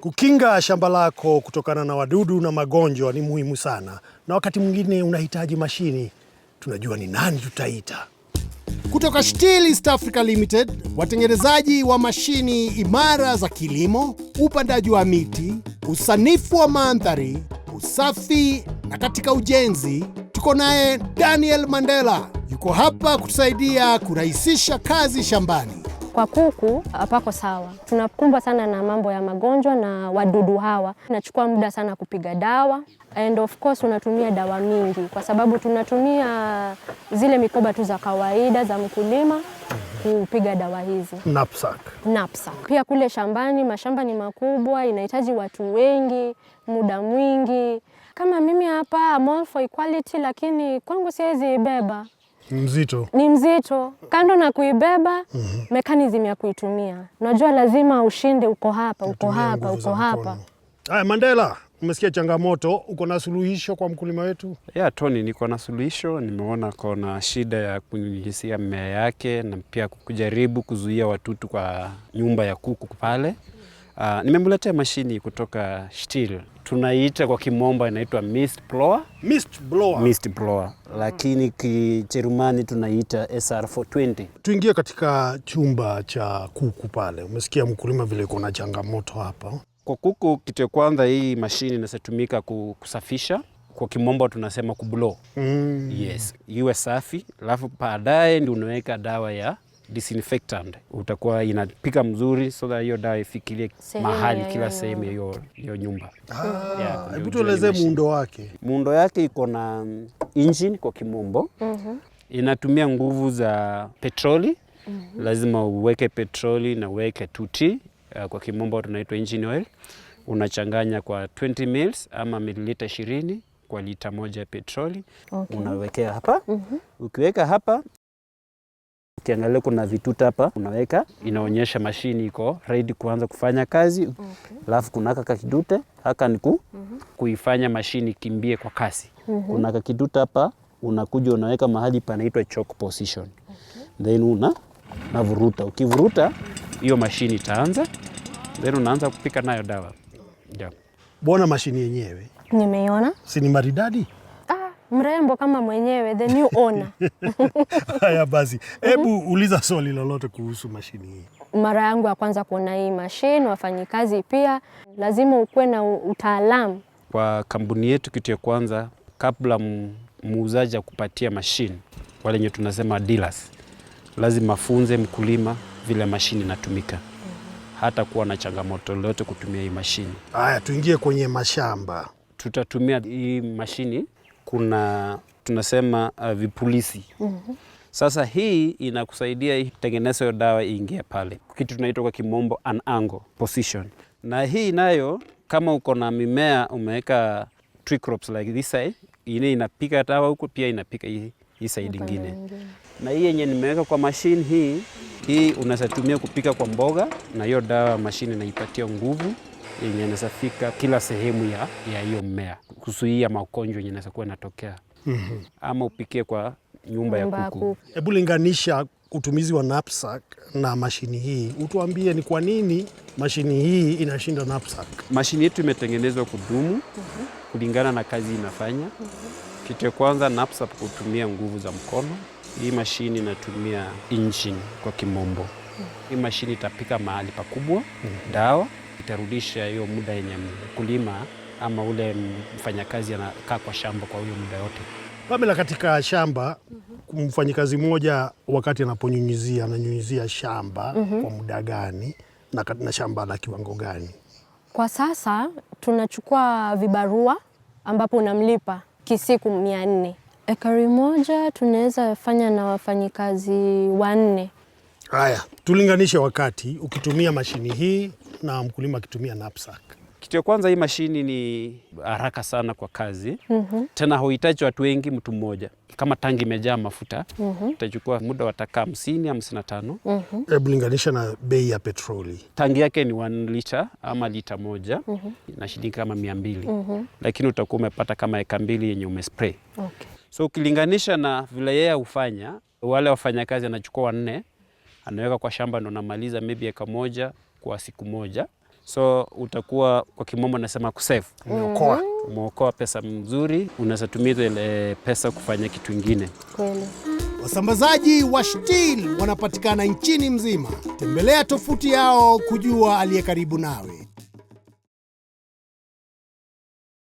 Kukinga shamba lako kutokana na wadudu na magonjwa ni muhimu sana, na wakati mwingine unahitaji mashini. Tunajua ni nani tutaita. Kutoka Stihl East Africa Limited, watengenezaji wa mashini imara za kilimo, upandaji wa miti, usanifu wa mandhari, usafi na katika ujenzi, tuko naye Daniel Mandela. Yuko hapa kutusaidia kurahisisha kazi shambani. Kwa kuku hapako sawa. Tunakumbwa sana na mambo ya magonjwa na wadudu hawa. Inachukua muda sana kupiga dawa. And of course unatumia dawa mingi kwa sababu tunatumia zile mikoba tu za kawaida za mkulima kupiga dawa hizi. Knapsack. Pia kule shambani, mashamba ni makubwa, inahitaji watu wengi, muda mwingi. Kama mimi hapa I'm all for equality, lakini kwangu siwezi ibeba. Ni mzito. Kando na kuibeba, mechanism ya kuitumia. Unajua lazima ushinde uko hapa. Haya Mandela, umesikia changamoto, uko na suluhisho kwa mkulima wetu? Tony, niko na suluhisho. Nimeona kuna shida ya kunyunyizia mimea yake na pia kujaribu kuzuia watutu kwa nyumba ya kuku pale. Nimemletea mashini kutoka Stihl. Tunaiita kwa kimombo inaitwa mist blower. Lakini Kijerumani tunaiita SR420. Tuingie katika chumba cha kuku pale. Umesikia mkulima vile kuna changamoto hapa. Kwa kuku, kitu ya kwanza, hii mashini inatumika kusafisha. Kwa kimombo tunasema kublow. Yes, iwe safi. Alafu baadaye ndio unaweka dawa ya disinfectant. Utakuwa inapika mzuri so that hiyo dawa ifikirie mahali kila sehemu hiyo nyumba. Hebu tuelezee muundo wake. Muundo yake iko na engine kwa kimombo. Inatumia nguvu za petroli. Lazima uweke petroli na uweke 2T. Kwa kimombo tunaitwa engine oil. Unachanganya kwa 20 ml ama mililita 20 kwa lita moja ya petroli. Unawekea hapa. Ukiweka hapa, ukiangalia kuna vituta hapa, unaweka, inaonyesha mashini iko ready kuanza kufanya kazi. Alafu kuna haka kidude, haka ni kuifanya mashini kimbie kwa kasi. Kuna haka kidude hapa, unakuja unaweka mahali panaitwa choke position. Then unavuruta. Ukivuruta, hiyo mashini itaanza. Then unaanza kupika nayo dawa. Bona mashini yenyewe? Nimeiona. Si ni maridadi? Mrembo kama mwenyewe, the new owner. Haya basi, hebu uliza swali lolote kuhusu mashini hii. Mara yangu ya kwanza kuona hii mashini, wafanyikazi pia, lazima ukuwe na utaalamu. Kwa kampuni yetu, kitu ya kwanza, kabla muuzaji kupatia mashini, wale wenye tunasema dealers, lazima funze mkulima vile mashini inatumika. Hata kuwa na changamoto lolote kutumia hii mashini. Haya, tuingie kwenye mashamba. Tutatumia hii mashini, kuna tunasema vipulisi. Sasa hii inakusaidia tengeneza dawa iingie pale. Kitu tunaitwa kwa kimombo an angle position. Na hii nayo, kama uko na mimea umeweka tree crops like this side, inapika dawa huko, pia inapika hii side nyingine. Na hii yenye nimeweka kwa mashini hii unaweza tumia kupika kwa mboga, na hiyo dawa mashini inaipatia nguvu yenye inasafika kila sehemu ya hiyo mmea, kuzuia magonjwa yenye inaweza kuwa inatokea. Ama upikie kwa nyumba ya kuku. Hebu linganisha utumizi wa knapsack na mashini hii. Utuambie ni kwa nini mashini hii inashinda knapsack. Mashini yetu imetengenezwa kudumu kulingana na kazi inafanya. Kitu ya kwanza, knapsack kutumia nguvu za mkono. Hii mashini inatumia engine kwa kimombo. Hii mashini itapika mahali pakubwa, dawa itarudisha hiyo muda yenye mkulima ama ule mfanyakazi anakaa kwa shamba kwa hiyo muda yote. Pamela, katika shamba mfanyikazi mmoja wakati ananyunyizia shamba kwa muda gani na shamba la kiwango gani? Kwa sasa tunachukua vibarua ambapo unamlipa kisiku 400. Ekari moja tunaweza fanya na wafanyikazi 4. Haya, tulinganishe wakati ukitumia mashini hii na mkulima akitumia knapsack. Kitu ya kwanza, hii mashini ni haraka sana kwa kazi. Tena huhitaji watu wengi, mtu mmoja. Kama tangi imejaa mafuta, itachukua muda wa dakika 50-55. Hebu linganisha na bei ya petroli. Tangi yake ni 1 lita ama lita moja, na shilingi kama 200. Lakini utakuwa umepata kama eka 2 yenye umespray. So ukilinganisha na vile yeye hufanya, wale wafanyakazi anachukua 4, anaweka kwa shamba, ndo namaliza maybe eka 1 kwa siku moja. So utakuwa kwa kimombo nasema kusave. Umeokoa pesa mzuri, unaweza tumia ile pesa kufanya kitu kingine. Kweli. Wasambazaji wa STIHL wanapatikana nchini mzima. Tembelea tovuti yao kujua aliye karibu nawe.